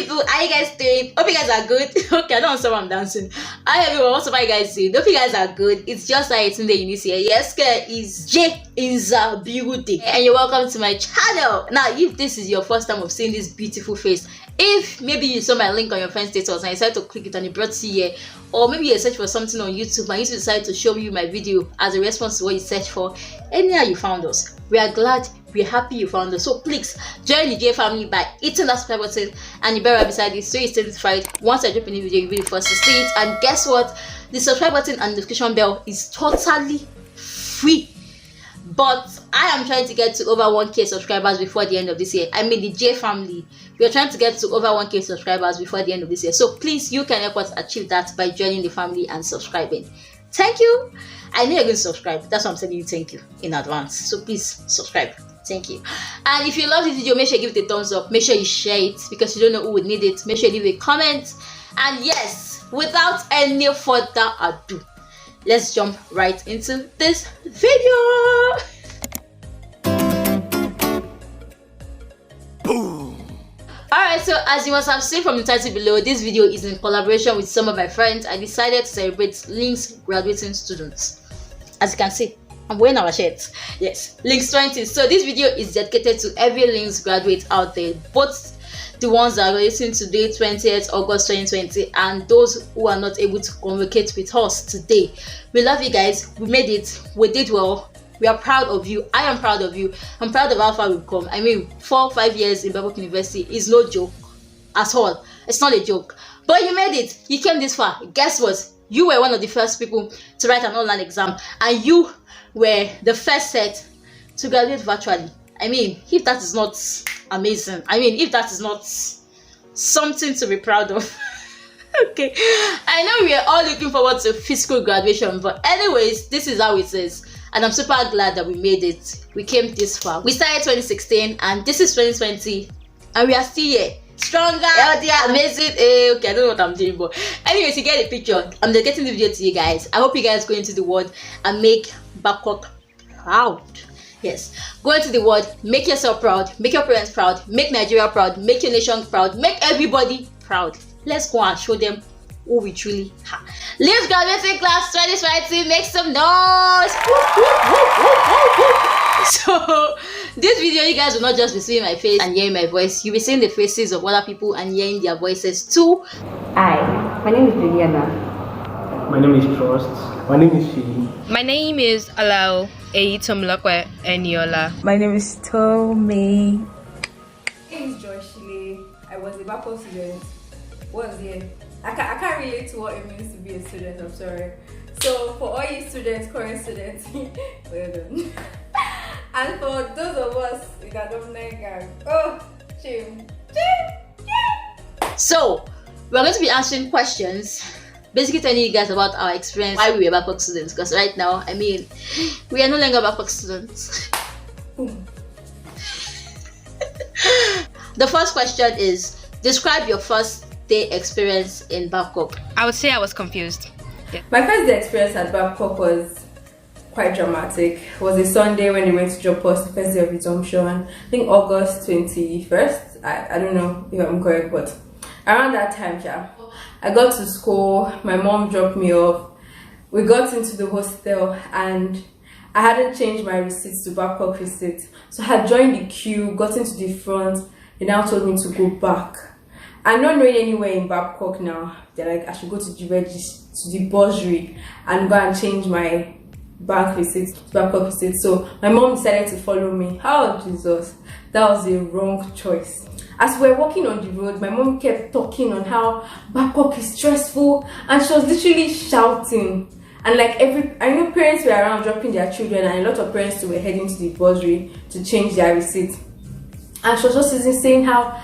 people, how you guys doing? Hope you guys are good. Okay, I don't understand why I'm dancing. Hi everyone, what's up, how you guys doing? Hope you guys are good. It's J.A.E Ayotunde Eunice here. Yes, is J is a beauty, and you're welcome to my channel. Now, if this is your first time of seeing this beautiful face, if maybe you saw my link on your friend's status and you decided to click it and it brought you here, or maybe you search for something on YouTube and YouTube decided to show you my video as a response to what you searched for, anyhow you found us, we are glad, we're happy you found us. So please join the J family by hitting that subscribe button and the bell right beside it so you stay notified once I drop a new video. You'll be the first to see it. And guess what, the subscribe button and notification bell is totally free. But I am trying to get to over 1k subscribers before the end of this year. I mean, the J family, we are trying to get to over 1k subscribers before the end of this year. So please, you can help us achieve that by joining the family and subscribing. Thank you. I know you're going to subscribe. That's why I'm telling you thank you in advance. So please subscribe. Thank you. And if you love this video, make sure you give it a thumbs up. Make sure you share it because you don't know who would need it. Make sure you leave a comment. And yes, without any further ado, let's jump right into this video. Alright, so as you must have seen from the title below, this video is in collaboration with some of my friends. I decided to celebrate LYNX graduating students. As you can see, I'm wearing our shirts. Yes, LYNX 20. So this video is dedicated to every LYNX graduate out there, both the ones that are listening today, 20th August 2020, and those who are not able to communicate with us today. We love you guys. We made it. We did well. We are proud of you. I am proud of you. I'm proud of how far we've come. I mean, 4 or 5 years in Babcock University is no joke at all. It's not a joke. But you made it. You came this far. Guess what? You were one of the first people to write an online exam, and you were the first set to graduate virtually. I mean, if that is not amazing, I mean, if that is not something to be proud of. Okay, I know we are all looking forward to physical graduation, but anyways, this is how it is. And I'm super glad that we made it. We came this far. We started 2016 and this is 2020 and we are still here. Stronger, healthier, amazing. Okay, I don't know what I'm doing, but anyways, you get the picture. I'm dedicating the video to you guys. I hope you guys go into the world and make Babcock proud. Yes, go into the world, make yourself proud, make your parents proud, make Nigeria proud, make your nation proud, make everybody proud. Let's go and show them who we truly are. LYNX graduating class 2020, make some noise. So this video, you guys will not just be seeing my face and hearing my voice, you'll be seeing the faces of other people and hearing their voices too. Hi, my name is Juliana. My name is Trust. My name is She. My name is Alao Eitomlakwe Eniola. My name is Tommy. My name is Joshile. I was a Babcock student. I can't relate to what it means to be a student, I'm sorry. So for all you students, current students, well done. And for those of us in that gang, oh, shame. So we're going to be answering questions, basically telling you guys about our experience, why we were Babcock students, because right now, I mean, we are no longer Babcock students. The first question is, describe your first day experience in Babcock. I would say I was confused. Yeah. My first day experience at Babcock was quite dramatic. It was a Sunday when they went to drop us, the first day of resumption. I think August 21st. I don't know if I'm correct, but around that time, yeah. I got to school, my mom dropped me off. We got into the hostel and I hadn't changed my receipts to Babcock receipts. So I had joined the queue, got into the front, they now told me to go back. I'm not knowing anywhere in Babcock now. They're like, I should go to the bursary and go and change my bank receipt to Babcock receipt. So my mom decided to follow me. Oh Jesus, that was a wrong choice. As we were walking on the road, my mom kept talking on how Babcock is stressful, and she was literally shouting. And like I know parents were around dropping their children, and a lot of parents were heading to the bursary to change their receipt. And she was just saying how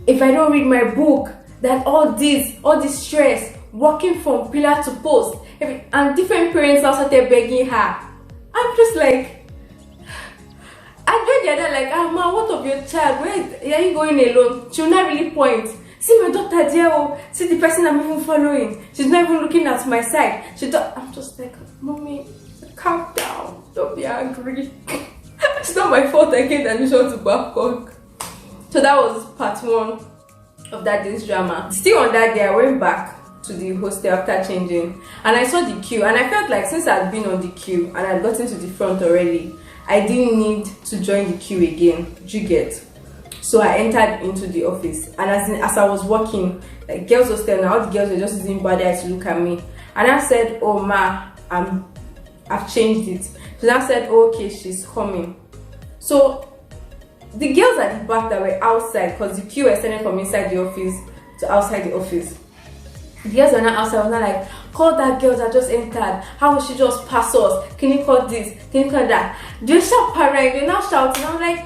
if I don't read my book, that all this stress, walking from pillar to post, and different parents now started begging her. I'm just like, I get the other like, ah ma, what of your child? Where are you going alone? She'll not really point. See my daughter there, oh, see the person I'm even following. She's not even looking at my side. I'm just like, mommy, calm down. Don't be angry. It's not my fault I came admission to Babcock. So that was part one. of that day's drama. Still on that day, I went back to the hostel after changing, and I saw the queue, and I felt like since I'd been on the queue and I'd gotten to the front already, I didn't need to join the queue again. Do you get? So I entered into the office, and as I was walking, like girls was telling, all the girls were just using bad eyes to look at me, and I said, "Oh ma, I've changed it." So I said, "Oh, okay, she's coming." So the girls at the back that were outside, because the queue extended from inside the office to outside the office. The girls were not outside. I was not like, "Call that girl that just entered. How will she just pass us? Can you call this? Can you call that?" They start partying. They're now shouting. I'm like,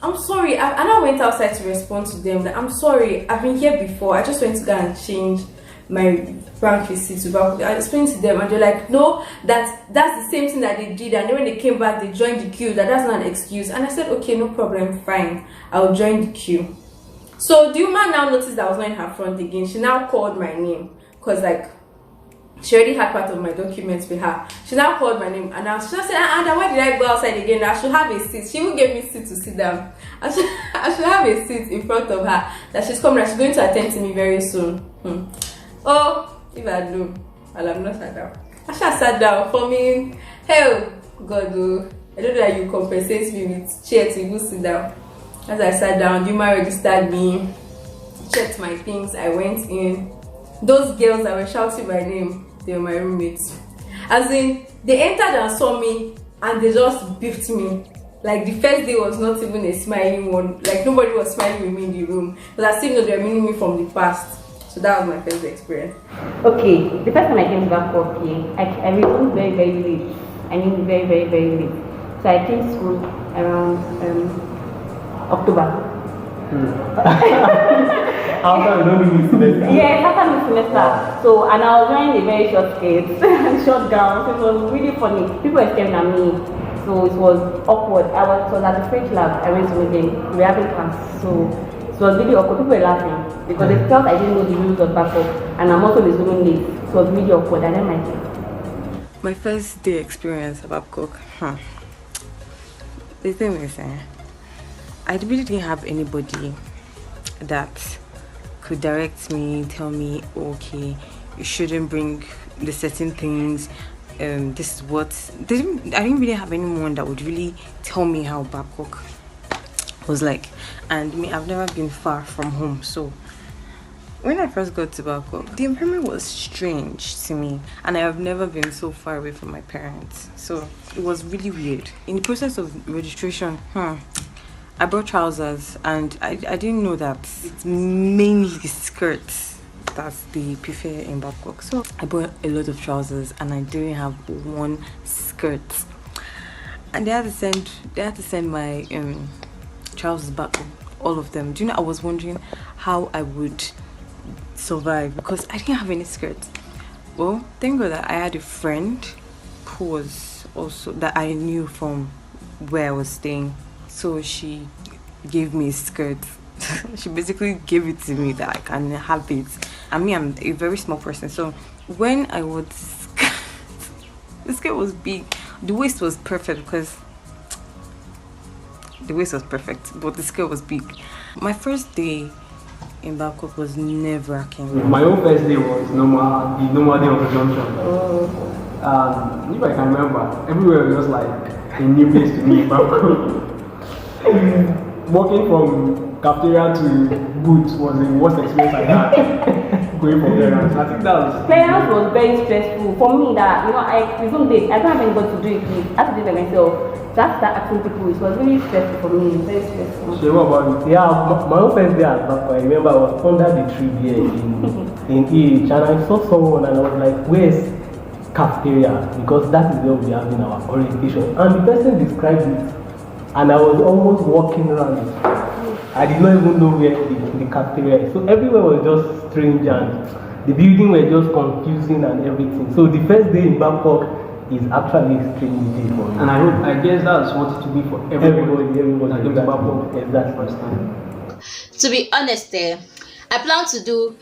"I'm sorry." And I went outside to respond to them. Like, "I'm sorry. I've been here before. I just went to go and change my bank receipt to Babcock." I explained to them, and they're like, "No, that's the same thing that they did. And then when they came back, they joined the queue. That's not an excuse." And I said, "Okay, no problem. Fine. I'll join the queue." So the woman now noticed that I was not in her front again. She now called my name, because like she already had part of my documents with her. She now called my name, and she just said, "Why did I go outside again? I should have a seat." She even gave me a seat to sit down. I should have a seat in front of her, that she's coming and she's going to attend to me very soon. Oh, if I do, I'll have not sat down. I should have sat down for me. Hell, God, oh, I don't know that you compensate me with chair to go sit down. As I sat down, the woman registered me, checked my things. I went in. Those girls that were shouting my name, they were my roommates. As in, they entered and saw me, and they just beefed me. Like, the first day was not even a smiling one. Like, nobody was smiling with me in the room. But I still know they were meaning me from the past. So that was my first experience. Okay, the first time I came to Babcock, I returned very, very late. I mean, very, very, very late. So I came to school around October. After the new semester? Yes, after the semester. So, and I was wearing a very short skirt and short gown. So it was really funny. People were staring at me. So it was awkward. I was at the French lab. I went to meet them. We were having class. So it was really awkward. People were laughing because they felt I didn't know the rules of Babcock, and I'm also resuming late. It was really awkward. I didn't like it. My first day experience at Babcock. The thing is, I really didn't have anybody that could direct me, tell me, "Okay, you shouldn't bring the certain things. This is what." I didn't really have anyone that would really tell me how Babcock was like. And I've never been far from home, so when I first got to Babcock, the environment was strange to me, and I have never been so far away from my parents, so it was really weird. In the process of registration, I brought trousers, and I didn't know that it's mainly skirts that's the prefer in Babcock. So I bought a lot of trousers, and I didn't have one skirt, and they had to send my trousers back, all of them. Do you know, I was wondering how I would survive because I didn't have any skirts. Well, thank God that I had a friend who was also that I knew from where I was staying. So she gave me a skirt. She basically gave it to me that I can have it. I mean, I'm a very small person, so when I wore the skirt was big. The waist was perfect because the waist was perfect, but the skirt was big. My first day in Babcock was nerve-wracking. My own first day was the normal day of the junction. If I can remember, everywhere was just like a new place to me in Babcock. Walking from cafeteria to booth was the worst experience I had. Going from there, I think that was... Clearance was very stressful for me. That I resumed it. I don't have anybody to do it with. I have to do it by myself. So I have to start asking people. It was really stressful for me. Very stressful. So what about you? Yeah, my own first day at Babcock, I remember I was under the tree here in EH, and I saw someone, and I was like, "Where's cafeteria?" Because that is where we are having our orientation. And the person described it, and I was almost walking around it. I did not even know where the cafeteria is. So everywhere was just strange, and the building were just confusing and everything. So the first day in Babcock is actually a strange day for me. And I guess that's what it to be for everybody that came to Babcock. Yes, that's first time. To be honest, I plan to do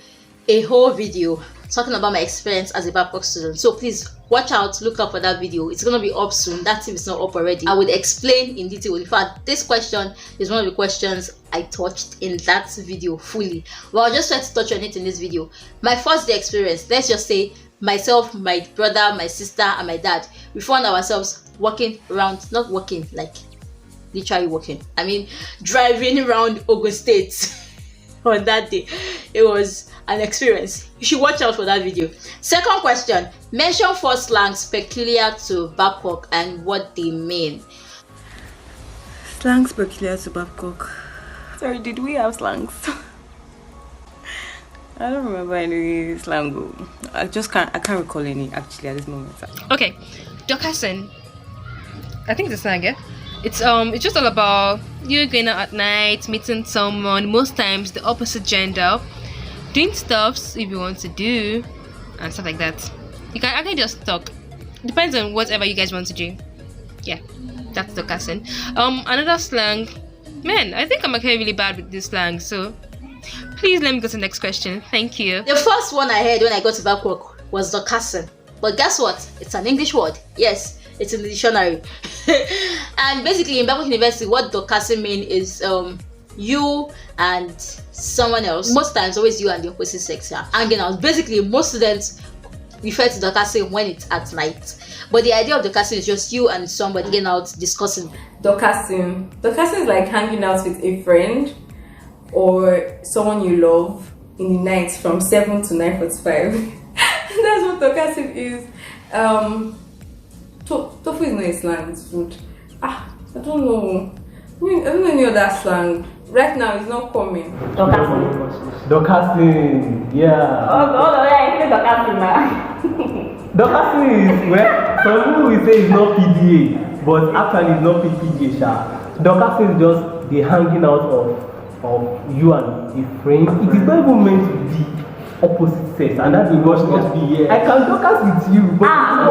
a whole video talking about my experience as a Babcock student. So please watch out, look up for that video. It's gonna be up soon. That team is not up already. I would explain in detail. In fact, this question is one of the questions I touched in that video fully. Well, I'll just try to touch on it in this video. My first day experience, let's just say myself, my brother, my sister, and my dad, we found ourselves walking around, not walking, like literally walking. I mean, driving around Ogun State on that day. It was an experience. You should watch out for that video. Second question, mention 4 slangs peculiar to Babcock and what they mean. Slangs peculiar to Babcock. Sorry, did we have slangs? I don't remember any slang. I can't recall any actually at this moment. Okay, Dokasin. I think it's a slang, yeah? It's just all about you going out at night, meeting someone, most times the opposite gender, doing stuffs if you want to do, and stuff like that. You can actually just talk. Depends on whatever you guys want to do. Yeah, that's Dokasin. Another slang. Man, I think I'm actually really bad with this slang, so please let me go to the next question. Thank you. The first one I heard when I got to Babcock was Dokasin. But guess what? It's an English word. Yes, it's in the dictionary. And basically in Babcock University, what Dokasin mean is you and someone else. Most times, always you and the opposite sex are hanging out. Basically, most students refer to Dokasin when it's at night. But the idea of Dokasin is just you and somebody getting out discussing. Dokasin is like hanging out with a friend or someone you love in the night from 7 to 9:45. That's what Dokasin is. Tofu is not a slang, it's food. I don't know. I don't know any other slang. Right now, it's not coming. Dokasin, yeah. I think Dokasin now. Dokasin is where some people will say it's not PDA, but actually it's not PDA. Dokasin is just the hanging out of you and a friend. It is not even meant to be opposite sex, and that must not be here. I can Dokas with you, but no.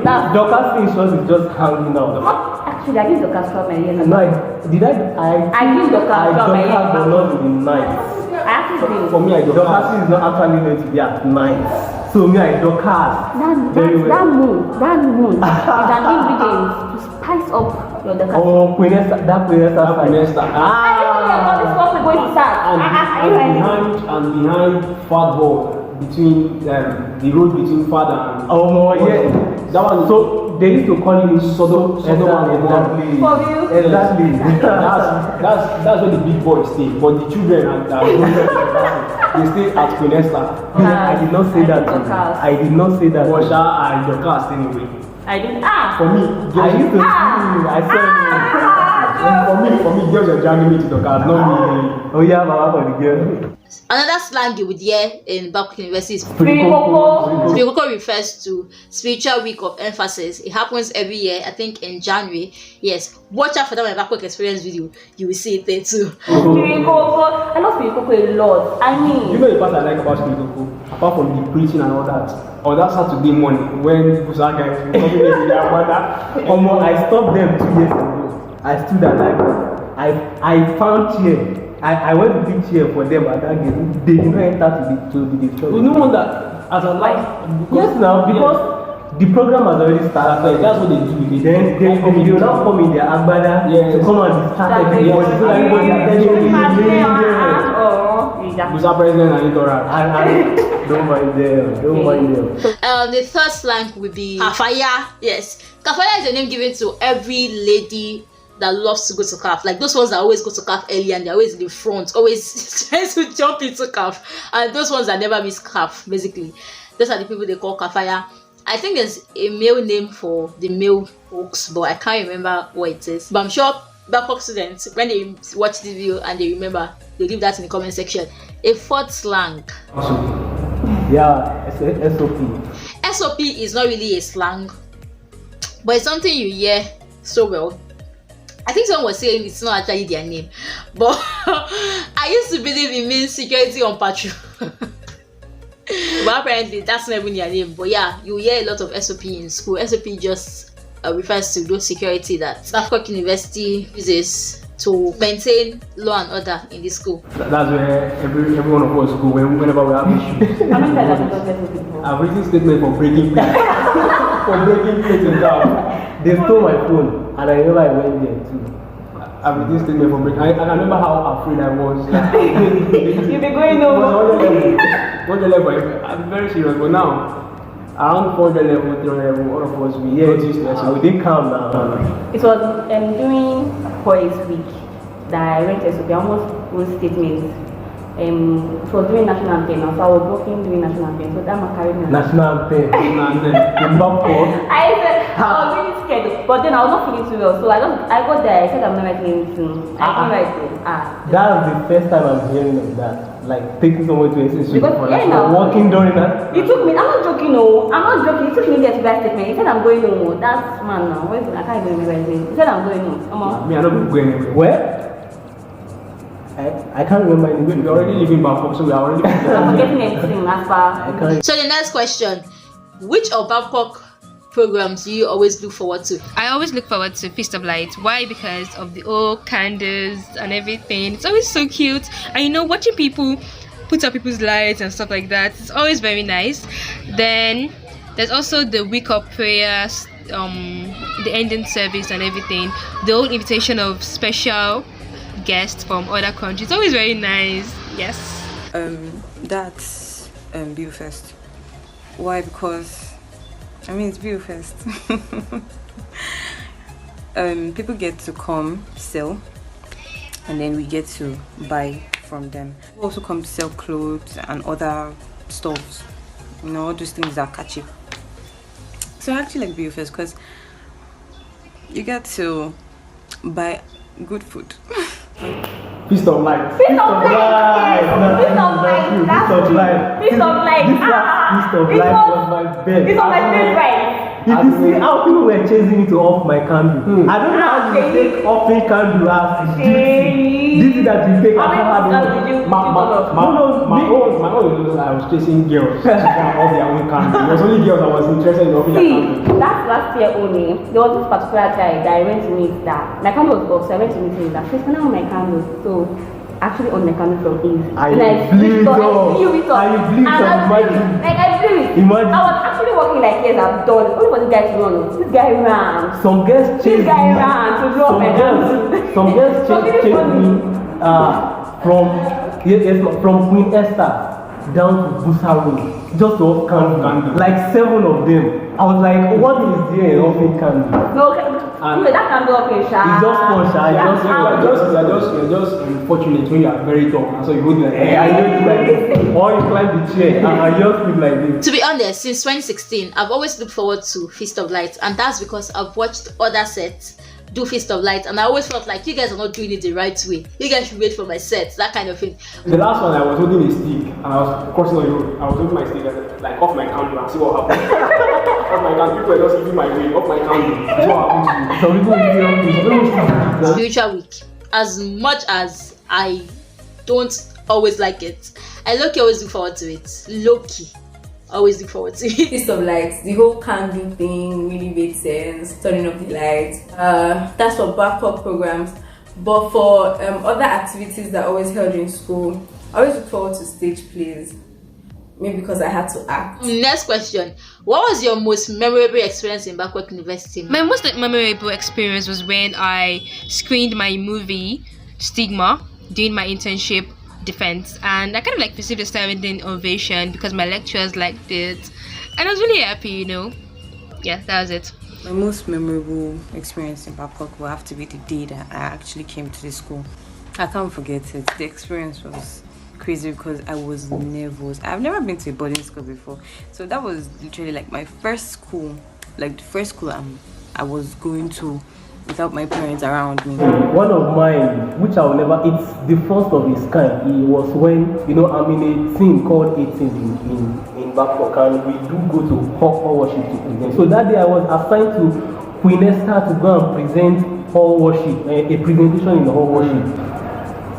Dokas is just hanging out. Actually, I did Dokas from my year. No, I did Dokas from my year. But not in the night. I actually did. For me, Dokas is not actually meant to be at night. So me, I Dokas. That moon is an ingredient to spice up your Dokas. Oh, Queenesta. And behind Fat Ball, between the road between Father and that one. So they used to call it Sodom. Exactly. That's where the big boys stay, but the children they stay at Queenesta. I did not say that. Washa and Dokas anyway. I did. For me, I used to I said. For me, girls are dragging me to Dokas, not me. Oh yeah, Baba for the girl. Another slang you would hear in Babcock University is Spirikoko. Spirikoko refers to Spiritual Week of Emphasis. It happens every year, I think in January. Yes, watch out for that my Babcock experience video. You will see it there too. Spirikoko. I love Spirikoko a lot. I mean, you know the part I like about Spirikoko, apart from the preaching and all that. On that Saturday morning when Busa guys were coming in their mother. I stopped them 2 years ago. I stood at I found chair. I went to pick chair for them at that gate. They did not enter to the church. You know that as a life. Yes, now because the program has already started. That's what they do. Then they will not come in their agbada to come and start everybody. So everybody Mr. President and Itora. Don't mind them. The third slang would be Kafaya. Yes, Kafaya is a name given to every lady that loves to go to CAF. Like those ones that always go to CAF early and they're always in the front, always trying to jump into CAF. And those ones that never miss CAF, basically. Those are the people they call Kafaya. I think there's a male name for the male folks, but I can't remember what it is. But I'm sure Babcock students, when they watch this video and they remember, they leave that in the comment section. A fourth slang. Yeah, it's SOP. SOP is not really a slang, but it's something you hear so well. I think someone was saying it's not actually their name, but I used to believe it means security on patrol. But apparently that's not even their name. But yeah, you hear a lot of SOP in school. SOP just refers to those security that Babcock University uses to maintain law and order in the school? That's where every one of us go whenever we have issues. How many times have you gotten people? I've written statement for breaking plates. For breaking plates in town. They stole my phone, and I remember I went there too. I've written statement for breaking. I remember how afraid I was. You've been going over. 100 level. I'm very serious, but now around 400 level, 300 level, all of us we got used to it. So they calm down. It was during Boys Week that I went to SOP. I almost wrote statements. It was during national anthem, so I was working during national anthem. So that was carrying me. National anthem. In Babcock. I was really scared, but then I was not feeling too well. So I got there. I said I'm not writing anything. I can't write it. That's the first time I'm hearing of that. Like taking someone to SSU Because, for yeah, now, walking during that. It took me. I'm not joking. No, I'm not joking. It took me there to write statement. He said I'm going home. That's man now. I can't even remember his name. He said I'm going home. Come on. Me, I'm not going anywhere. Where? I can't remember anything. We're already living Babcock, so we are already. I'm forgetting anything as far. So the next question, which of Babcock programs do you always look forward to? I always look forward to Feast of Lights. Why? Because of the old candles and everything. It's always so cute. And watching people put up people's lights and stuff like that, it's always very nice. Then there's also the week of prayers, the ending service and everything. The whole invitation of special guests from other countries. It's always very nice. Yes. That's Beaufest. Why? Because it's Beaufest. People get to come sell, and then we get to buy from them. We also come to sell clothes and other stuffs. All those things that catchy. So I actually like Beaufest because you get to buy good food. Feast of Lights. Feast of Light. Feast of Light. Feast of Light. Feast of Light. Feast of Light was my best. Feast of my favorite. If you see how people were chasing me to off my candle, I don't know how you take off a candle as duty that you take. How many candles did you my own was I was chasing girls to go and off their own candle. It was only girls I was interested in offing their candle. That's last year only. There was this particular guy that I went to meet that my candle was off, so I went to meet him that she's gonna on my candle. So actually on my candle from his. I blew it off. I blew it. Imagine. I was actually walking like yes, I'm done. Only for this guy to run. This guy ran. Some girls chased me. This guy ran to drop my candle. Some girls chased me from Queen Esther down to Busari, just to off candle. Like 7 of them. I was like, what is there in offing candle? No, that candle up in Sha. It's just for Sha. You're just unfortunate when you are very tall, so you hold like I don't like this. Or you climb the chair and I just feel like this. To be honest, since 2016, I've always looked forward to Feast of Lights, and that's because I've watched other sets do Feast of Lights, and I always felt like you guys are not doing it the right way. You guys should wait for my set, that kind of thing. The last one, I was holding a stick and I was crossing on the road. I was holding my stick and like off my candle and see what happened. Off my candle, people were just giving my way off my candle. See what happened to me. Some people Spiritual week, as much as I don't always like it, I low-key always look forward to it. Low-key always look forward to it. Feast of Lights, the whole candle thing really made sense. Turning off the lights. That's for Babcock programs. But for other activities that I always held in school, I always look forward to stage plays. Maybe because I had to act. Next question. What was your most memorable experience in Babcock University? My most memorable experience was when I screened my movie Stigma during my internship defense, and I kind of like received a standing ovation because my lecturers liked it, and I was really happy. Yeah, that was it. My most memorable experience in Babcock will have to be the day that I actually came to the school. I can't forget it. The experience was crazy because I was nervous. I've never been to a boarding school before, so that was literally like my first school, like the first school I was going to without my parents around me. One of mine, which I will never, it's the first of its kind. It was when, I'm in a team called 18 in Babcock, and we do go to hall worship to present. So that day I was assigned to Queen Esther to go and present hall worship, a presentation in the hall worship.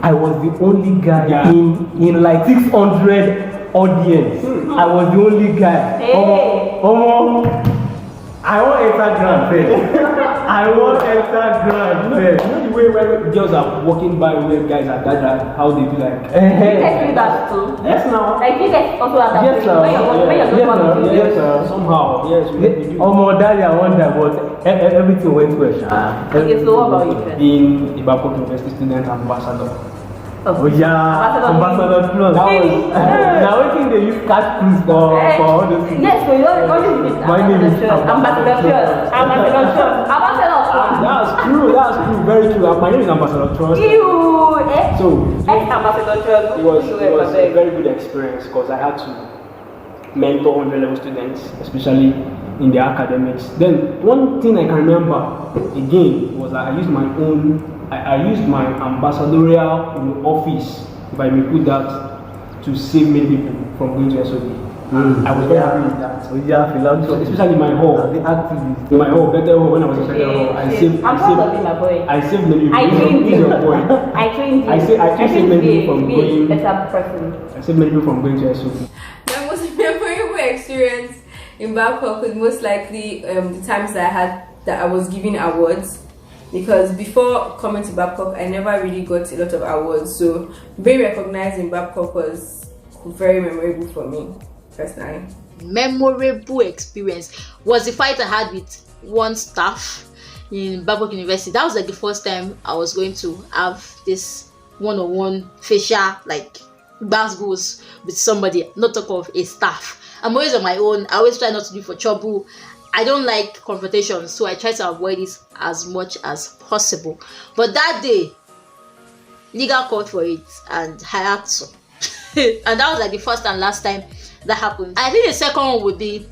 I was the only guy in like 600 audience. I was the only guy. Hey. I won't enter grand first. I want extra grand. You know the way where girls are walking by where guys are gathered, how they do like. You guys do that too? Yes, now. Like you guys also have that Yes, feeling when you're yes, going yes, sir. Somehow, yes, we do. Almost that I wonder, but everything went well. Okay, so what about you? Being a Babcock University student ambassador. Oh yeah, Ambassador Plus. Now I think they use cash cruise for all those people. Yes, so you always use My name is Ambassador Trust. Ambassador Trust. Ambassador Trust. That's true, very true. My name is Ambassador Trust. So, Ambassador Trust. it was a very good experience because I had to mentor 100 level students, especially in their academics. Then one thing I can remember again was that I used my ambassadorial office, if I may put that, to save many people from going to SOD. I was very happy with that. So especially in my hall, the activists. in my hall, better hall, when I was in second hall, I saved many people. I trained you. Your boy. I trained you. I saved many people from going. Better person. I saved many people from going to SOD. My most memorable experience in Babcock was most likely the times that I was giving awards, because before coming to Babcock I never really got a lot of awards, so being recognized in Babcock was very memorable for me personally. Memorable experience was the fight I had with one staff in Babcock University. That was like the first time I was going to have this one-on-one facial like goes with somebody, not talk of a staff. I'm always on my own. I always try not to be for trouble. I don't like confrontation, so I try to avoid it as much as possible. But that day, legal called for it, and I had to. And that was like the first and last time that happened. I think the second one would be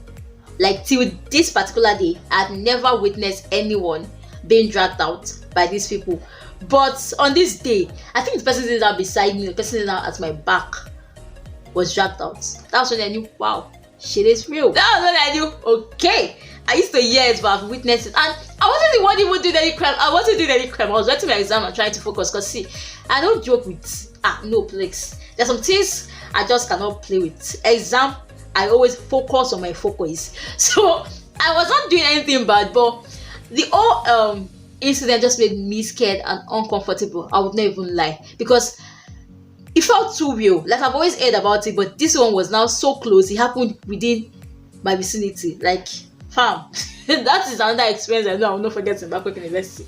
like till this particular day, I've never witnessed anyone being dragged out by these people. But on this day, I think the person sitting down beside me, the person sitting down at my back, was dragged out. That was when I knew, wow, shit is real. That was when I knew, okay. I used to hear it, but I've witnessed it. And I wasn't the one even doing any crime. I was writing my exam and trying to focus. Because see, I don't joke with no please. There's some things I just cannot play with. Exam, I always focus on my focus. So I was not doing anything bad, but the whole incident just made me scared and uncomfortable. I would not even lie, because it felt too real. Like I've always heard about it, but this one was now so close. It happened within my vicinity. Like, fam, that is another experience I know I will not forget in Babcock University.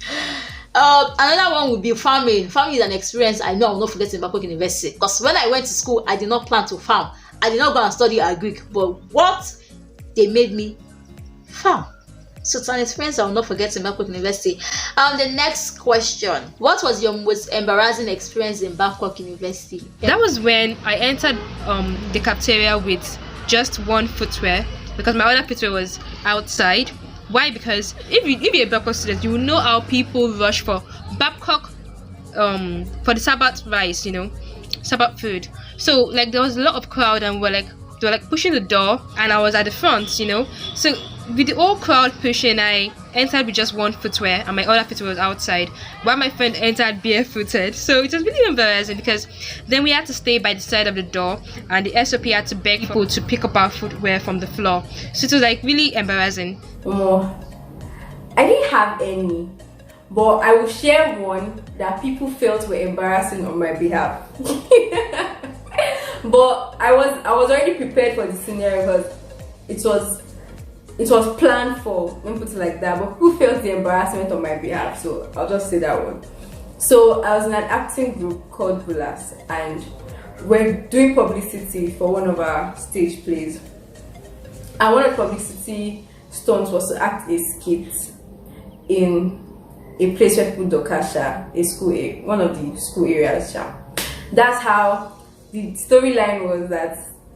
Another one would be farming. Farming is an experience I know I will not forget in Babcock University. Because when I went to school, I did not plan to farm. I did not go and study agric. But what they made me farm. So it's an experience I will not forget in Babcock University. The next question. What was your most embarrassing experience in Babcock University? That was when I entered the cafeteria with just one footwear, because my other footwear was outside. Why? Because if you're a Babcock student, you will know how people rush for Babcock for the Sabbath rice, Sabbath food. So like there was a lot of crowd, and they were like pushing the door, and I was at the front, So with the whole crowd pushing, I entered with just one footwear, and my other footwear was outside, while my friend entered barefooted. So it was really embarrassing, because then we had to stay by the side of the door, and the SOP had to beg people to pick up our footwear from the floor. So it was like really embarrassing. I didn't have any, but I will share one that people felt were embarrassing on my behalf. But I was already prepared for the scenario, because it was planned for, let me put it like that, but who felt the embarrassment on my behalf? So I'll just say that one. So I was in an acting group called Bulas, and we're doing publicity for one of our stage plays. And one of the publicity stunts was to act a skit in a place where people do kasha, a school, one of the school areas. That's how the storyline was.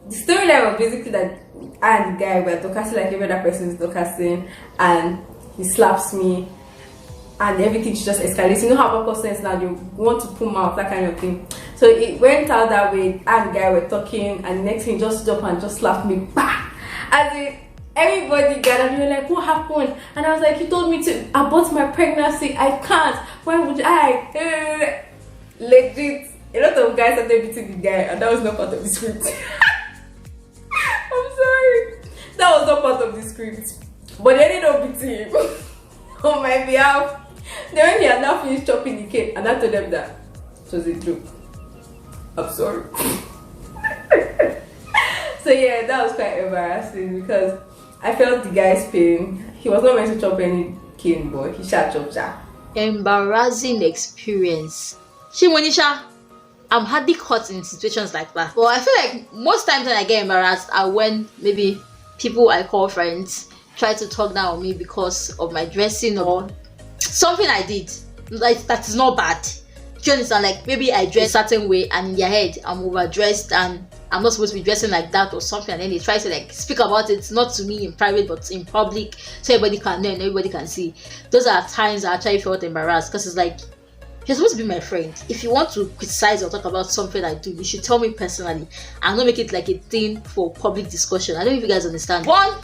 The storyline was basically that I and the guy were dokasing like every other person is dokasing, and he slaps me, and everything just escalates. You know how Babcock students now, you want to pull mouth, that kind of thing. So it went out that way. I and the guy were talking, and the next thing he just jumped and just slapped me. Bah! As everybody gathered, they were like, what happened? And I was like, he told me to abort my pregnancy. I can't. Why would I? Legit. A lot of guys started beating the guy, and that was not part of the script. I'm sorry. That was not part of the script. But they ended up beating him. on my behalf. Then when he had now finished chopping the cake, and I told them that it was a joke. I'm sorry. So yeah, that was quite embarrassing because I felt the guy's pain. He was not meant to chop any cane, but he shot chop. Embarrassing experience. Shimonisha, I'm hardly caught in situations like that. But I feel like most times when I get embarrassed are when maybe people I call friends try to talk down on me because of my dressing or something I did. Like that is not bad. Do you understand? Like maybe I dress a certain way and in their head I'm overdressed and I'm not supposed to be dressing like that or something, and then they try to like speak about it, not to me in private but in public so everybody can know and everybody can see. Those are times I actually felt embarrassed because it's like, you're supposed to be my friend. If you want to criticize or talk about something I do, you should tell me personally and not make it like a thing for public discussion. I don't know if you guys understand. One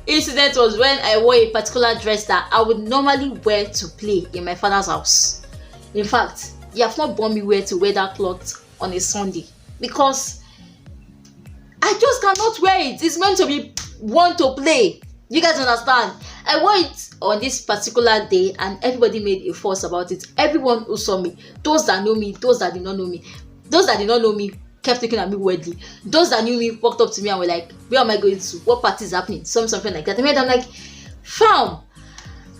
incident was when I wore a particular dress that I would normally wear to play in my father's house. In fact, you have not born me where to wear that cloth on a Sunday because I just cannot wear it. It's meant to be worn to play. You guys understand? I wore it on this particular day and everybody made a fuss about it. Everyone who saw me, those that know me, those that did not know me, those that did not know me kept looking at me weirdly. Those that knew me walked up to me and were like, where am I going to? What party is happening? Something like that. And I'm like, fam,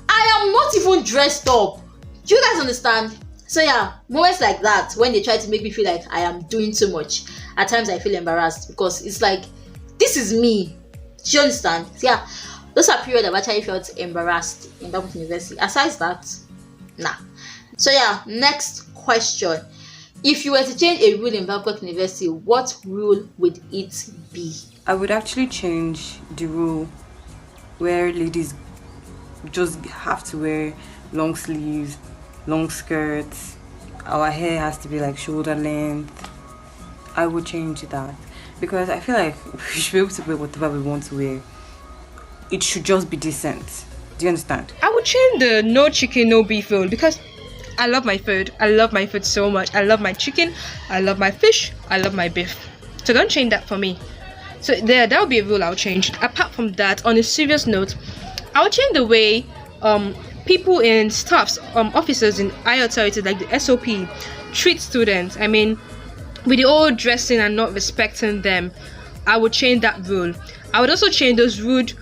I am not even dressed up. Do you guys understand? So yeah, moments like that when they try to make me feel like I am doing too much, at times I feel embarrassed because it's like, this is me. Do you understand? So yeah, those are periods I've actually felt embarrassed in Babcock University. Aside that, nah. So yeah, next question. If you were to change a rule in Babcock University, what rule would it be? I would actually change the rule where ladies just have to wear long sleeves, long skirts. Our hair has to be like shoulder length. I would change that because I feel like we should be able to wear whatever we want to wear. It should just be decent. Do you understand? I would change the no chicken, no beef rule because I love my food. I love my food so much. I love my chicken. I love my fish. I love my beef. So don't change that for me. So that would be a rule I'll change. Apart from that, on a serious note, I'll change the way people in staffs, officers in higher authorities like the SOP treat students. I mean, with the old dressing and not respecting them, I would change that rule. I would also change those rude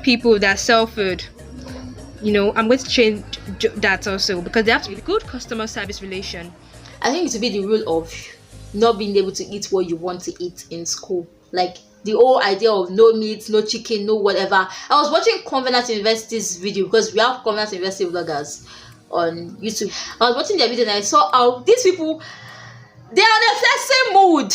people that sell food. You know, I'm going to change that also because they have to be good customer service relation. I think it would be the rule of not being able to eat what you want to eat in school. Like the whole idea of no meat, no chicken, no whatever. I was watching Covenant University's video because we have Covenant University vloggers on YouTube. I was watching their video and I saw how these people, they are on a flexing mood.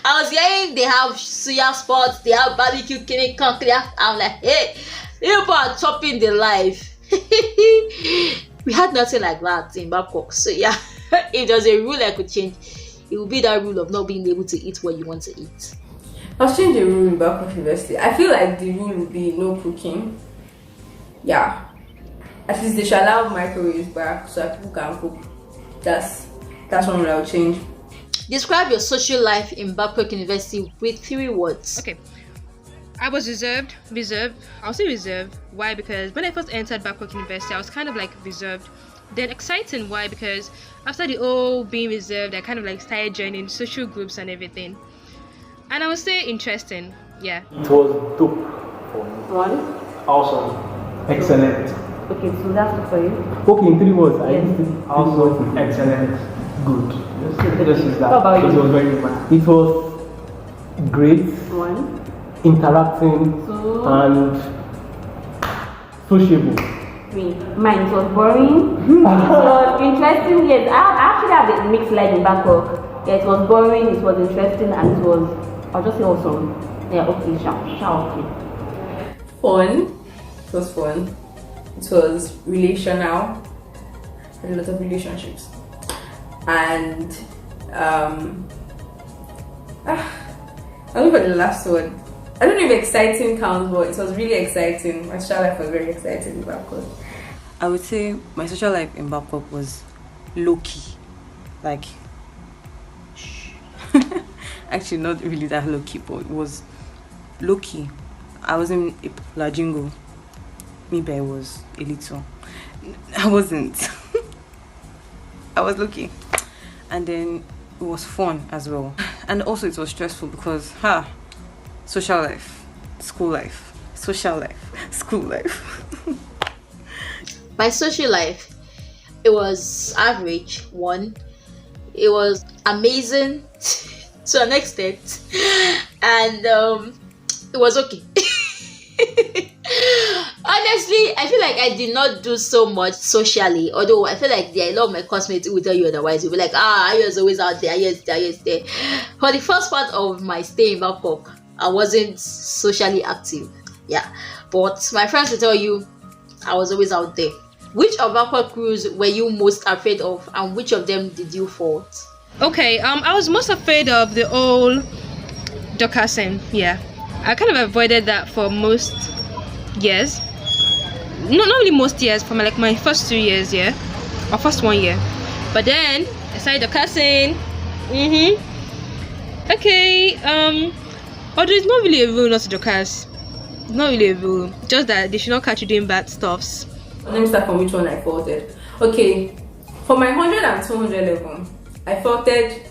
I was hearing they have suya spots, they have barbecue, I'm like, hey, people are chopping the life. We had nothing like that in Babcock. So yeah, if there's a rule I could change, it would be that rule of not being able to eat what you want to eat. I'll change the rule in Babcock University. I feel like the rule would be no cooking. Yeah. At least they should allow microwaves back so that people can cook. That's one rule I'll change. Describe your social life in Babcock University with 3 words. Okay. I was reserved. I'll say reserved. Why? Because when I first entered Babcock University, I was kind of like reserved. Then exciting. Why? Because after the whole being reserved, I kind of like started joining social groups and everything. And I would say interesting. Yeah. It was dope for me. 1. Awesome. Excellent. Okay, so that's it for you. Okay, in 3 words. I Yes. used it. Awesome. Excellent. Good. This is that. How about It you? was very fun. It was great, 1, interacting, 2, and sociable. 3. Mine, it was boring. It was interesting. Yes, I actually have a mixed life in Babcock. Yeah, it was boring, it was interesting, and it was, I'll just say awesome. Yeah, okay, okay. Fun. It was fun. It was relational. I had a lot of relationships. And I'm looking for the last word. I don't know if exciting counts, but it was really exciting. My social life was very exciting in Babcock. I would say my social life in Babcock was low-key. Like, actually not really that low-key, but it was low-key. I was in a popular jingle. maybe I was a little. I wasn't. I was looking. And then it was fun as well. And also it was stressful because, social life, school life, social life, school life. My social life, it was average. One, it was amazing to an extent, and it was okay. Honestly, I feel like I did not do so much socially, although I feel like there are a lot of my classmates who will tell you otherwise. You'll be like, I was always out there, yes, there. For the first part of my stay in Babcock, I wasn't socially active. Yeah, but my friends will tell you I was always out there. Which of Babcock crews were you most afraid of, and which of them did you fault? Okay, I was most afraid of the old Dockerson. Yeah, I kind of avoided that for most years. Not really most years, for my first 2 years, yeah, or first 1 year. But then I started Dockerson. Okay, although it's not really a rule not to Dockers. It's not really a rule, just that they should not catch you doing bad stuffs. Let me start from which one I faulted. Okay, for my 100 and 200 level, I faulted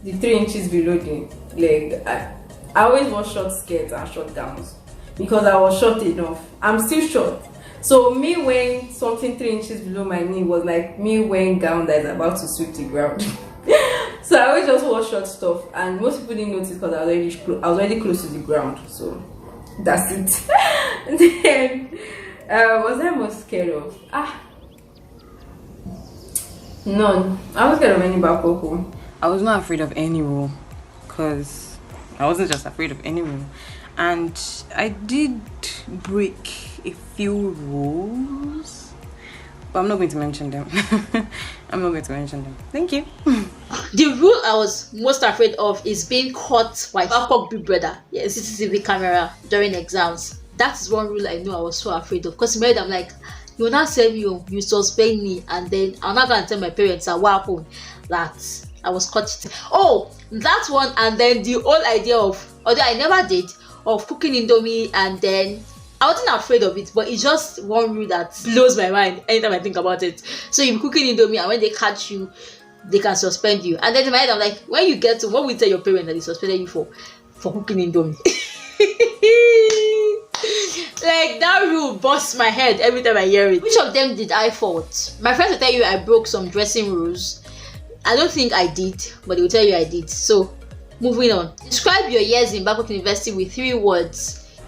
the 3 inches below the leg. I always wore short skirts and short gowns because I was short enough. I'm still short. So me wearing something 3 inches below my knee was like me wearing a gown that is about to sweep the ground. So I always just wore short stuff, and most people didn't notice because I was already close to the ground. So that's it. Then was I most scared of? None. I was scared of any Babcock. I was not afraid of any rule because I wasn't just afraid of any rule. And I did break a few rules, but I'm not going to mention them. I'm not going to mention them. Thank you. The rule I was most afraid of is being caught by Babcock Big Brother, CCTV camera during exams. That is one rule I know I was so afraid of, because in my head I'm like, you will not send me home, you suspend me, and then I'm not going to tell my parents what happened, that I was caught cheating. Oh, that one, and then the whole idea of, although I never did, of cooking Indomie, and then I wasn't afraid of it, but it's just one rule that blows my mind anytime I think about it. So you're cooking Indomie, and when they catch you, they can suspend you. And then in my head I'm like, when you get to, what will you tell your parents that they suspended you for cooking Indomie? Like, that rule busts my head every time I hear it. Which of them did I fault? My friends will tell you I broke some dressing rules. I don't think I did, but they will tell you I did. So, moving on. Describe your years in Babcock University with 3 words.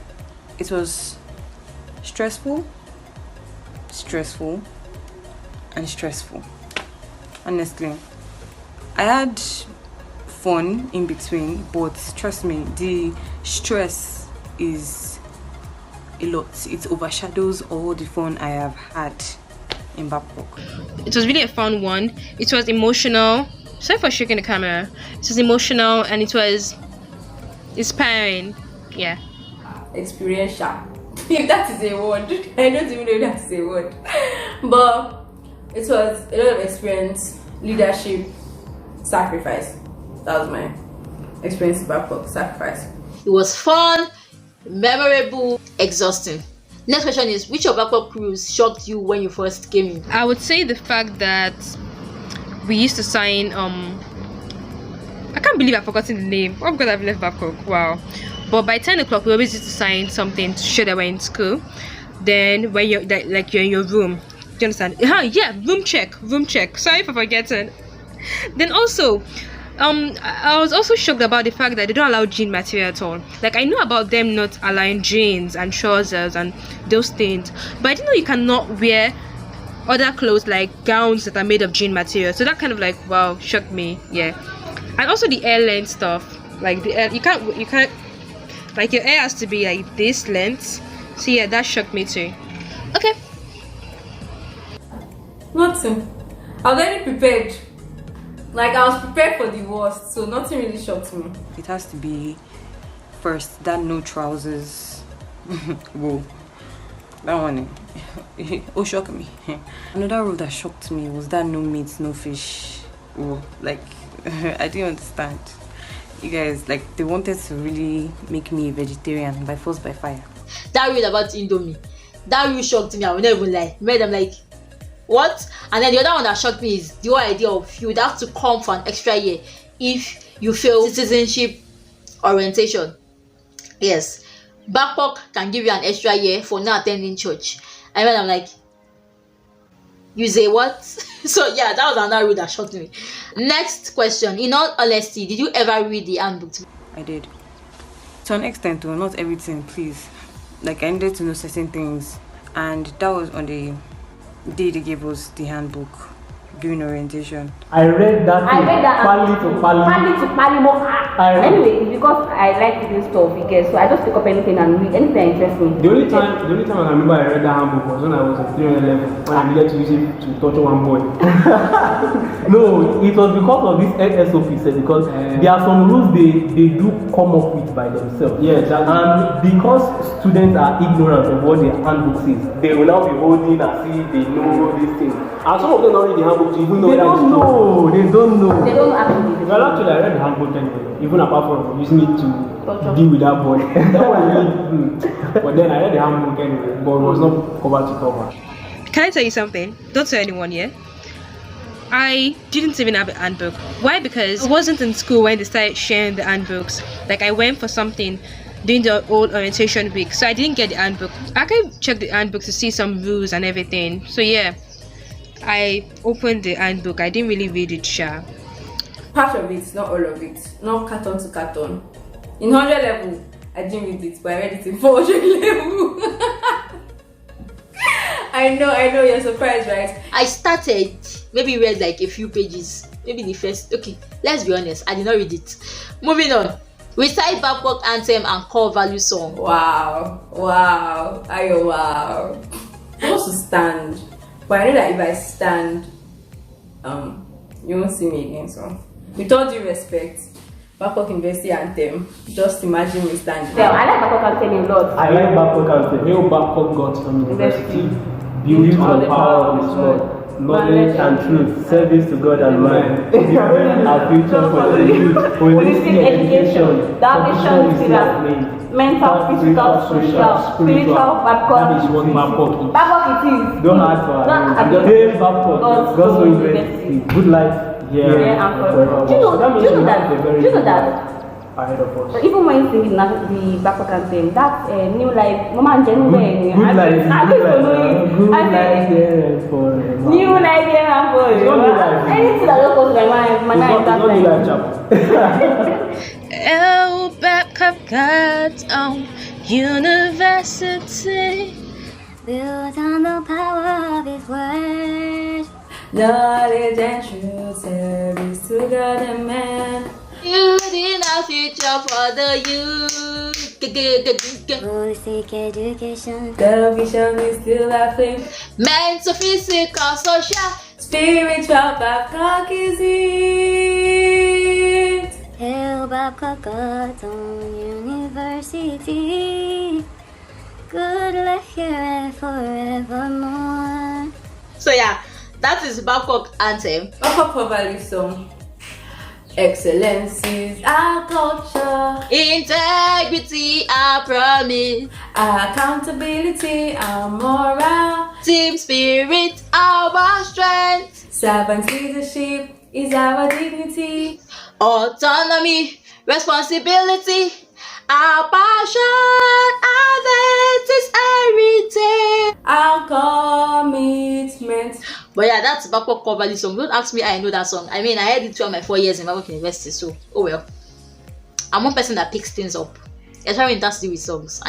It was stressful, stressful, and stressful. Honestly, I had fun in between, but trust me, the stress is a lot. It overshadows all the fun I have had in Babcock. It was really a fun one. It was emotional. Sorry for shaking the camera. It was emotional and it was inspiring. Yeah. Experiential. If that is a word, I don't even know if that is a word. But it was a lot of experience, leadership, sacrifice. That was my experience in Babcock. Sacrifice. It was fun, memorable, exhausting. Next question is, which of Babcock crews shocked you when you first came in? I would say the fact that we used to sign I can't believe I've forgotten the name. Oh god, I've left Babcock. Wow. But by 10 o'clock we always used to sign something to show that we're in school. Then when you're like you're in your room. Do you understand? Yeah, room check. Sorry for forgetting. Then also I was also shocked about the fact that they don't allow jean material at all. Like, I know about them not allowing jeans and trousers and those things, but I didn't know you cannot wear other clothes like gowns that are made of jean material. So that kind of like, wow, shocked me. Yeah. And also the hair length stuff, like the hair, you can't like, your hair has to be like this length. So yeah, that shocked me too. Okay. Nothing. I was already prepared. Like, I was prepared for the worst, so nothing really shocked me. It has to be first that no trousers. Whoa, that one. Oh, shocked me. Another rule that shocked me was that no meat, no fish. Whoa, like I didn't understand. You guys, like, they wanted to really make me a vegetarian by force, by fire. That rule about Indomie, that really shocked me. I will never lie. Made them like, what? And then the other one that shocked me is the whole idea of you would have to come for an extra year if you fail citizenship orientation. Yes, Babcock can give you an extra year for not attending church. And then I'm like, you say what? So yeah, that was another rule that shocked me. Next question. In all honesty, did you ever read the handbook? I did. To an extent, though, not everything, please. Like, I needed to know certain things, and that was on the day they gave us the handbook during orientation. I read that. Pali to pali. Anyway, it's because I like reading stuff, you guess. So I just pick up anything and read anything that interests me. The only time I remember I read that handbook was when I was in 300 level, when I needed to use it to torture one boy. No, it was because of this SOP said, because there are some rules they do come up with by themselves. Yeah, exactly. And because students are ignorant of what the handbook says, they will now be holding as if they know these things. And some of them don't read the handbook to even know They don't know. They don't actually. Well, actually, I read the handbook anyway, even apart from using it to deal with that boy. That was really, but then I read the handbook anyway, but it was not cover to cover. Can I tell you something? Don't tell anyone, yeah? I didn't even have a handbook. Why? Because I wasn't in school when they started sharing the handbooks. Like, I went for something during the old orientation week, so I didn't get the handbook. I can check the handbook to see some rules and everything. So yeah, I opened the handbook. I didn't really read it, sure. Part of it, not all of it. Not carton to carton. In 100 level, I didn't read it, but I read it in 400 level. I know, you're surprised, right? I started, maybe read like a few pages. Maybe the first, okay, let's be honest, I did not read it. Moving on. Recite Babcock anthem and core value song. Wow. Ayo, wow. I'm supposed to stand. But I know that if I stand, you won't see me again, so. With all due respect, Babcock University anthem, just imagine me standing. Yeah, I like Babcock anthem a lot. I like Babcock anthem. Real Babcock got from university, Built on the power of His word, knowledge and truth, service to God and man, our future for the youth, holistic education, that vision is mental, physical, social, spiritual, Babcock. That is what Babcock is. Babcock it is. Don't add to our name. Babcock, God's University, good life here and forever. Do you know that? Ahead of us. Even when singing the Babcock anthem, that new life, Mama and Jen, good life, new life here and forever. Anything that just goes to my mind, Oh, Babcock God's own university, built on the power of His word, knowledge and truth, service to God and man. Building a future for the youth. holistic education, The vision is still a flame. Mental, physical, social, Spiritual, Babcock is it. Hail Babcock God's own university, good life here and forevermore. So yeah, that is Babcock anthem. Babcock value song. Excellence is our culture, Integrity, our promise. accountability, our moral, Team spirit, our strength. servant leadership is our dignity. Autonomy, responsibility, our passion, our is heritage. Our commitment. But yeah, that's Babcock core value song. Don't ask me how I know that song. I mean, I heard it throughout my 4 years in Babcock University, so oh well. I'm one person that picks things up, especially when it has to do with songs.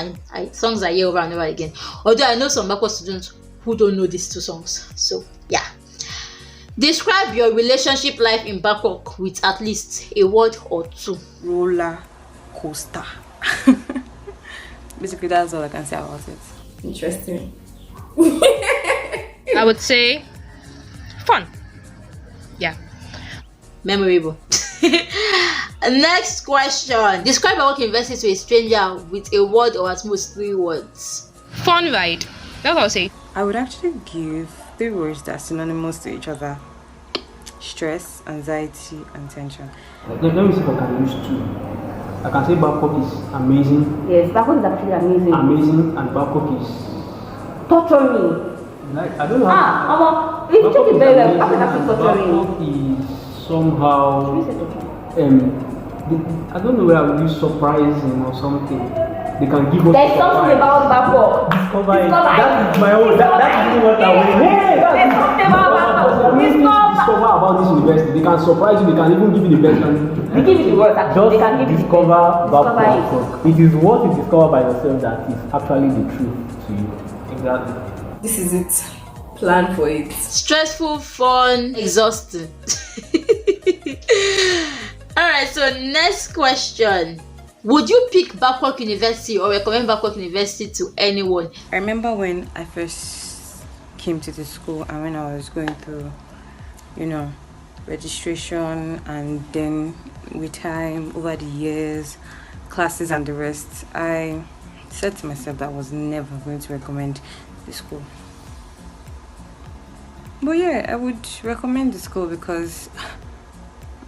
Songs I hear over and over again. Although I know some Babcock students who don't know these two songs. So yeah. Describe your relationship life in Babcock with at least a word or two. Roller coaster. Basically, that's all I can say about it. Interesting. I would say fun. Yeah. Memorable. Next question. Describe Babcock University to a stranger with a word or at most 3 words. Fun ride. That's what I'll say. I would actually give 3 words that are synonymous to each other: stress, anxiety, and tension. Let me see if I can use 2. I can say Babcock is amazing. Yes, Babcock is actually amazing. Amazing, and Babcock is torture me. Like, I don't know. If you check it very well, how can I feel torturing? Babcock is somehow, I don't know whether I would use surprising or something. They can give us. There's something about Babcock. Discover it. That is my own. That is what I want. There's something about Babcock. Discover about this university. They can surprise you. They can even give you the best. They give you the word. They can give you discover Babcock. It is what you discover by yourself that is actually the truth to you. Exactly. This is it. Plan for it. Stressful, fun, exhausting. Alright, so next question. Would you pick Babcock University or recommend Babcock University to anyone? I remember when I first came to the school and when I was going through, registration, and then with time, over the years, classes and the rest, I said to myself that I was never going to recommend the school. But yeah, I would recommend the school because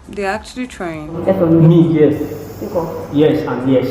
they're actually trying. Me, yes. Yes and yes.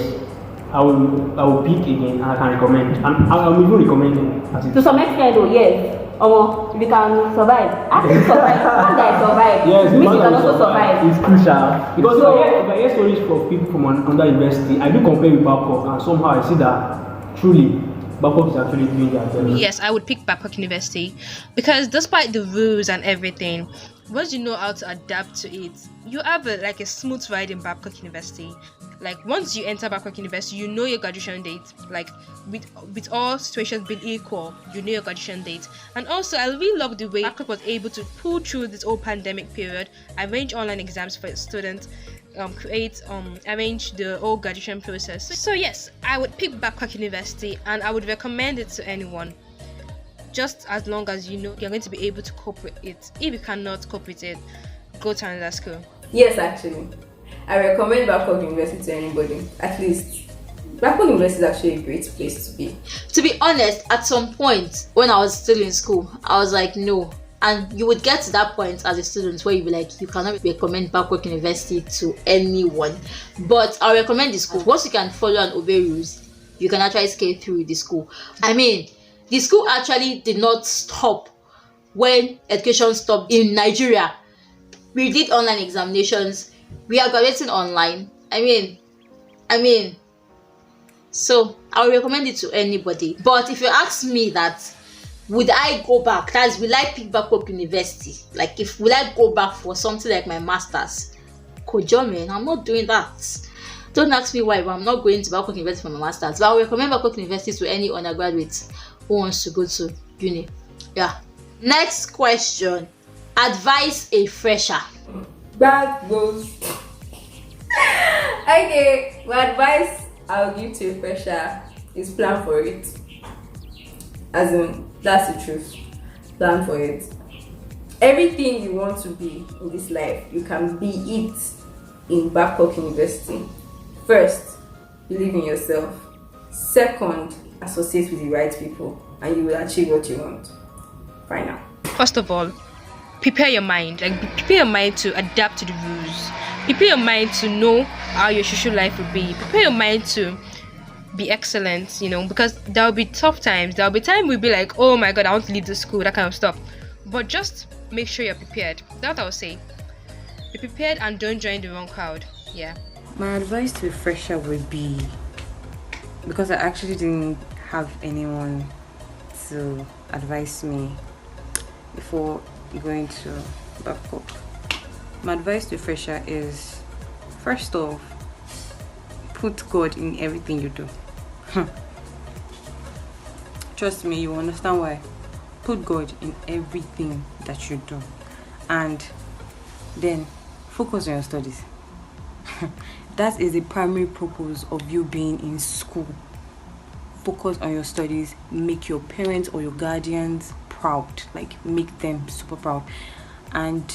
I will pick again and I can recommend. And I will even recommend it. To some extent, though, yes. If you can survive, actually survive. One guy survive. Yes, means you can also survive. It's crucial because if I hear stories from people from another university, I do compare with Babcock, and somehow I see that truly Babcock is actually doing their best. Yes, I would pick Babcock University because despite the rules and everything, once you know how to adapt to it, you have a smooth ride in Babcock University. Like once you enter Babcock University, you know your graduation date. Like with all situations being equal, you know your graduation date. And also, I really love the way Babcock was able to pull through this whole pandemic period, arrange online exams for students, arrange the whole graduation process. So yes, I would pick Babcock University and I would recommend it to anyone. Just as long as you know you're going to be able to cope with it. If you cannot cope with it, go to another school. Yes, actually. I recommend Babcock University to anybody. At least Babcock University is actually a great place to be. To be honest, at some point when I was still in school, I was like, no. And you would get to that point as a student where you be like, you cannot recommend Babcock University to anyone. But I'll recommend the school. Once you can follow and obey rules, you can actually skate through the school. I mean, the school actually did not stop when education stopped in Nigeria. We did online examinations. We are graduating online. I mean, so I will recommend it to anybody. But if you ask me that, would I go back? That is, will I pick Babcock University? Like, will I go back for something like my master's? Kojo, man, I'm not doing that. Don't ask me why, but I'm not going to Babcock University for my master's. But I will recommend Babcock University to any undergraduate who wants to go to uni. Yeah. Next question. Advise a fresher. That goes. Okay, my advice I'll give to a fresher is plan for it. As in, that's the truth. Plan for it. Everything you want to be in this life, you can be it in Babcock University. First, believe in yourself. Second, associate with the right people, and you will achieve what you want. Right now. First of all, prepare your mind. Prepare your mind to adapt to the rules. Prepare your mind to know how your social life will be. Prepare your mind to be excellent, because there will be tough times. There will be time we'll be like, oh my god, I want to leave the school, that kind of stuff. But just make sure you're prepared. That's what I would say. Be prepared and don't join the wrong crowd. Yeah. My advice to a fresher would be, because I actually didn't have anyone to advise me before going to Babcock. My advice to a fresher is, first off, put God in everything you do. Trust me, you understand why. Put God in everything that you do, and then focus on your studies. That is the primary purpose of you being in school. Focus on your studies. Make your parents or your guardians proud. Like, make them super proud, and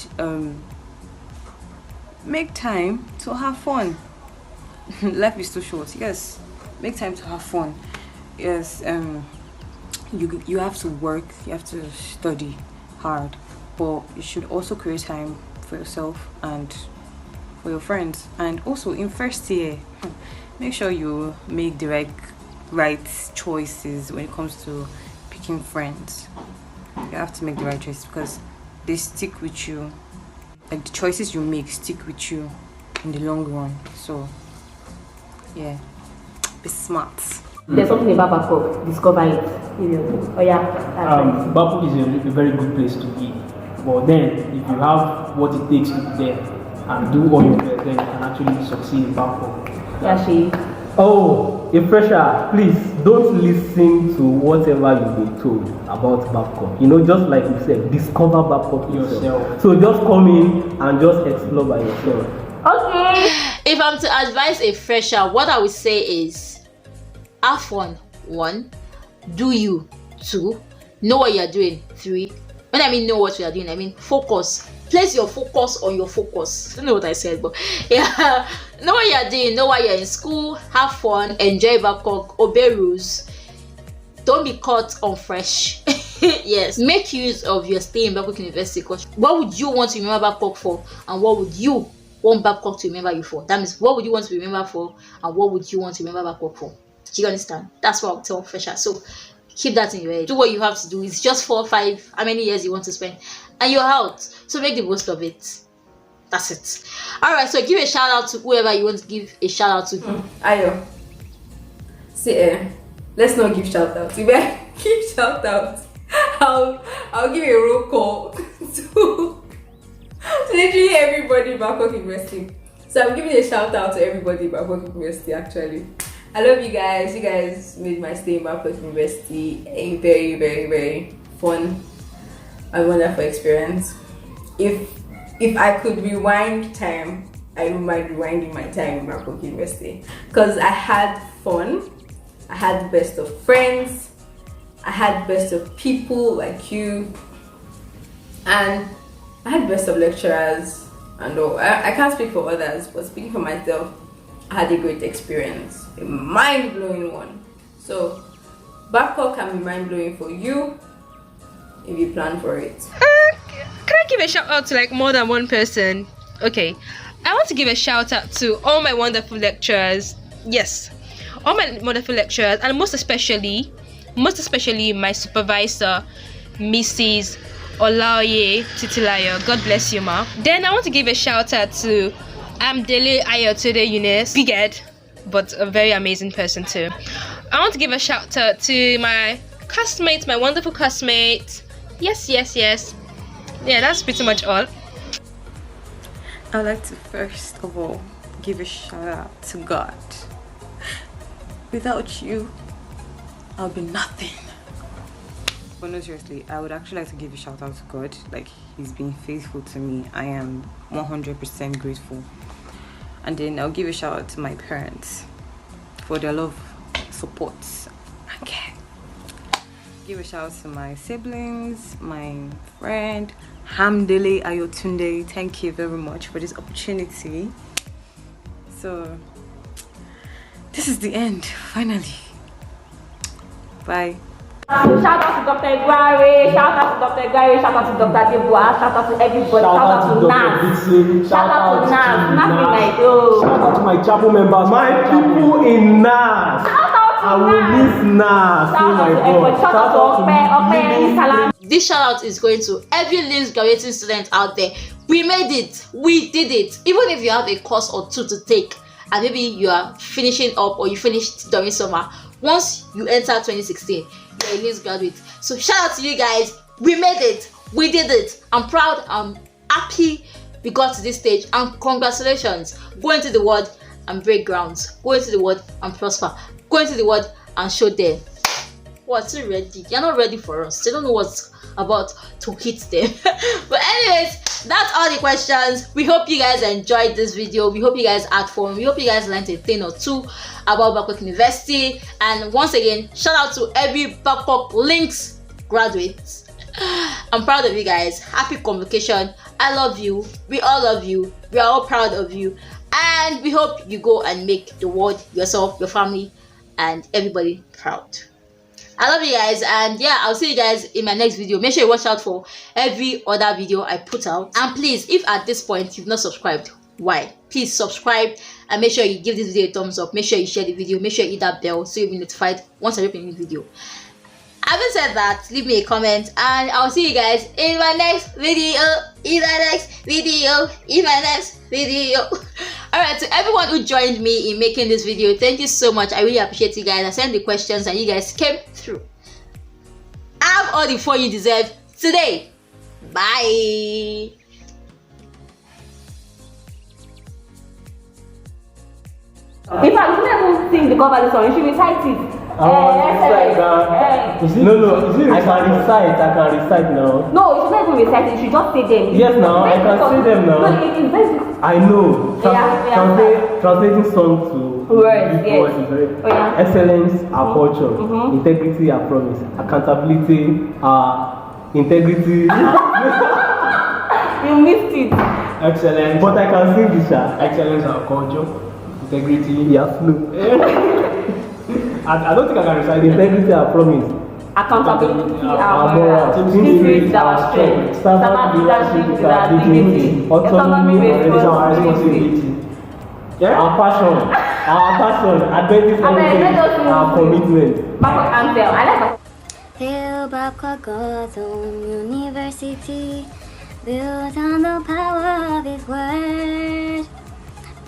make time to have fun. Life is too short. Yes, make time to have fun. Yes, you have to work, you have to study hard, but you should also create time for yourself and for your friends. And also in first year, make sure you make the right choices when it comes to picking friends. You have to make the right choice because they stick with you. Like the choices you make stick with you in the long run. So yeah, be smart. There's something about Babcock. Discover it. Oh yeah. Babcock is a very good place to be. But then, if you have what it takes to be there and do all your best, then you can actually succeed in Babcock. Yeah, she. Oh, a fresher, please don't listen to whatever you've been told about Babcock. You know, just like you said, discover Babcock yourself. So just come in and just explore by yourself. Okay. If I'm to advise a fresher, what I would say is have fun. 1, do you. 2, know what you're doing. 3, when I mean know what you are doing, I mean focus. Place your focus on your focus. I don't know what I said, but yeah, know what you're doing, know why you're in school, have fun, enjoy Babcock, obey rules, don't be caught on fresh. Yes, make use of your stay in Babcock University. What would you want to remember Babcock for, and what would you want Babcock to remember you for? That means what would you want to remember for, and what would you want to remember Babcock for? Do you understand? That's what I'll tell fresher. So keep that in your head. Do what you have to do. It's just 4 or 5, how many years you want to spend, and you're out. So make the most of it. That's it. Alright, so give a shout out to whoever you want to give a shout out to. Ayo. See, let's not give shout out. If I give shout out, I'll give a roll call to literally everybody in Babcock University. So I'm giving a shout out to everybody in Babcock University actually. I love you guys. You guys made my stay in Babcock University a very, very, very fun and wonderful experience. If I could rewind time, I don't mind rewinding my time in Babcock University because I had fun. I had the best of friends. I had the best of people like you, and I had the best of lecturers and all. I can't speak for others, but speaking for myself, I had a great experience, a mind-blowing one. So Babcock can be mind-blowing for you if you plan for it. Can I give a shout out to like more than one person? Okay, I want to give a shout out to all my wonderful lecturers. Yes, all my wonderful lecturers, and most especially my supervisor, Mrs. Olaoye Titilayo. God bless you, ma. Then I want to give a shout out to Hamdele Ayotunde Eunice. Big head, but a very amazing person too. I want to give a shout out to my castmates, my wonderful castmates. Yes. Yeah, that's pretty much all. I would like to first of all give a shout out to God. Without you, I'll be nothing. But no, seriously, I would actually like to give a shout out to God. Like, He's been faithful to me. I am 100% grateful. And then I'll give a shout out to my parents for their love, support, and care. Give a shout out to my siblings, my friend Hamdele Ayotunde. Thank you very much for this opportunity. So this is the end, finally. Bye. Shout out to Dr. Iguare, shout out to Dr. Iguare, shout out to Dr. Debois, shout out to everybody, shout out to Nas, shout out to Nas, Shout out to my chapel members, My people in NAS. shout out to I will miss NAS. shout out to everybody, shout out to Ope, This shout out is going to every LYNX graduating student out there. We made it. We did it. Even if you have a course or 2 to take, and maybe you are finishing up or you finished during summer, once you enter 2016, you're a LYNX graduate. So shout out to you guys. We made it. We did it. I'm proud. I'm happy we got to this stage. And congratulations. Go into the world and break grounds. Go into the world and prosper. Go into the world and show them. What's ready? You're not ready for us. They don't know what's about to hit them. But anyways, that's all the questions. We hope you guys enjoyed this video. We hope you guys had fun. We hope you guys learned a thing or two about Babcock University. And once again, shout out to every Babcock LYNX graduate. I'm proud of you guys. Happy convocation. I love you. We all love you. We are all proud of you. And we hope you go and make the world, yourself, your family, and everybody proud. I love you guys, and yeah, I'll see you guys in my next video. Make sure you watch out for every other video I put out. And please, if at this point you've not subscribed, why? Please subscribe and make sure you give this video a thumbs up. Make sure you share the video. Make sure you hit that bell so you'll be notified once I drop a new video. Having said that, leave me a comment and I'll see you guys in my next video. Alright, to everyone who joined me in making this video, thank you so much. I really appreciate you guys. I sent the questions and you guys came through. Have all the fun you deserve today. Bye. In fact, you shouldn't even sing the cover of the song, you should recite it. I can recite now. No, you should not even recite it, you should just say them. Yes, now, I can say them now. No, it's basic. I know. Translating song to words, yes. is very excellence, our culture, integrity, our promise, accountability, integrity. You missed it. Excellence. But I can sing this. Excellence, our culture, integrity. Yes, no. I don't think I can recite integrity, our promise. Accountability, our morals, spirit, our strength, servant leadership is our dignity, autonomy, responsibility. Our passion, adventure, our commitment. Babcock Hamdele, I like that. Hail Babcock God's own university, built on the power of His word.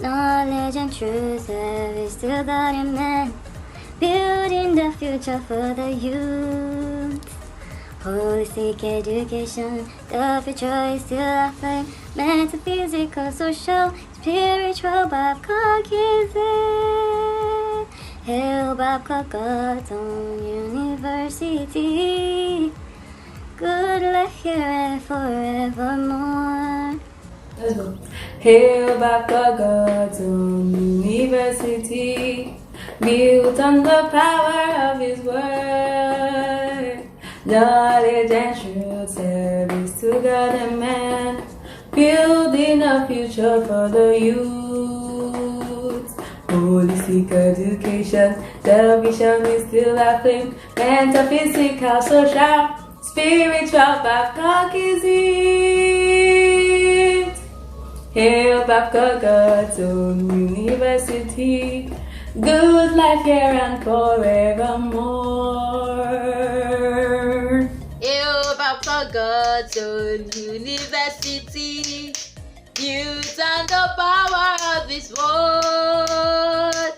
Knowledge and true service to God and man, building the future for the youth. Holistic education, the future is still our flame. Mental, physical, social, spiritual, Babcock is it. Hail Babcock God's own university, good life here and forevermore. Let's go. Hail Babcock God's own university, built on the power of His word. Knowledge and truth, service to God and man, building a future for the youth. Holistic education, the vision is still our flame. Mental, physical, social, spiritual, Babcock is it. Hail Babcock God's own university, good life here and forevermore. Hail Babcock God's own university, built on the power of His word.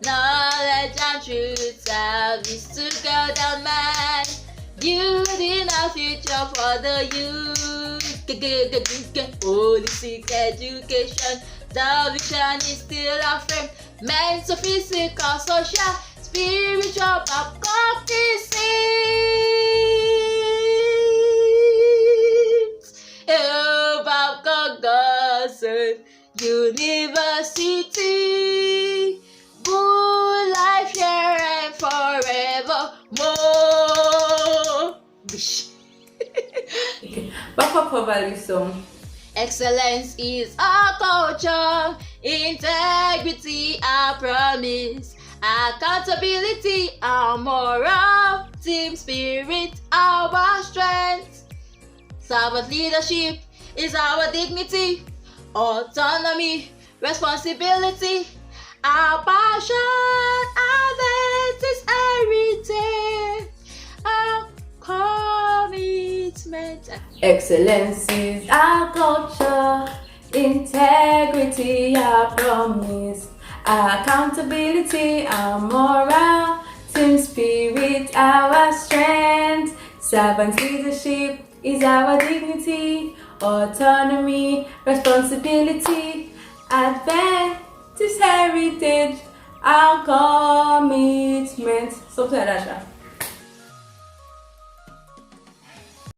Knowledge and truth, service to God and man, building a future for the youth. Holistic education, the vision is still our frame. Mental, physical, social, spiritual, Babcock is it. Oh, Babcock God's own university, good life here and forevermore. Babcock value song. Excellence is our culture, integrity our promise, accountability our moral, team spirit our strength, servant leadership is our dignity, autonomy, responsibility, our passion, our is heritage, our commitment. Excellence is our culture, integrity our promise, accountability our moral, team spirit our strength, servant leadership is our dignity, autonomy, responsibility, advance heritage, our commitment. Something like that.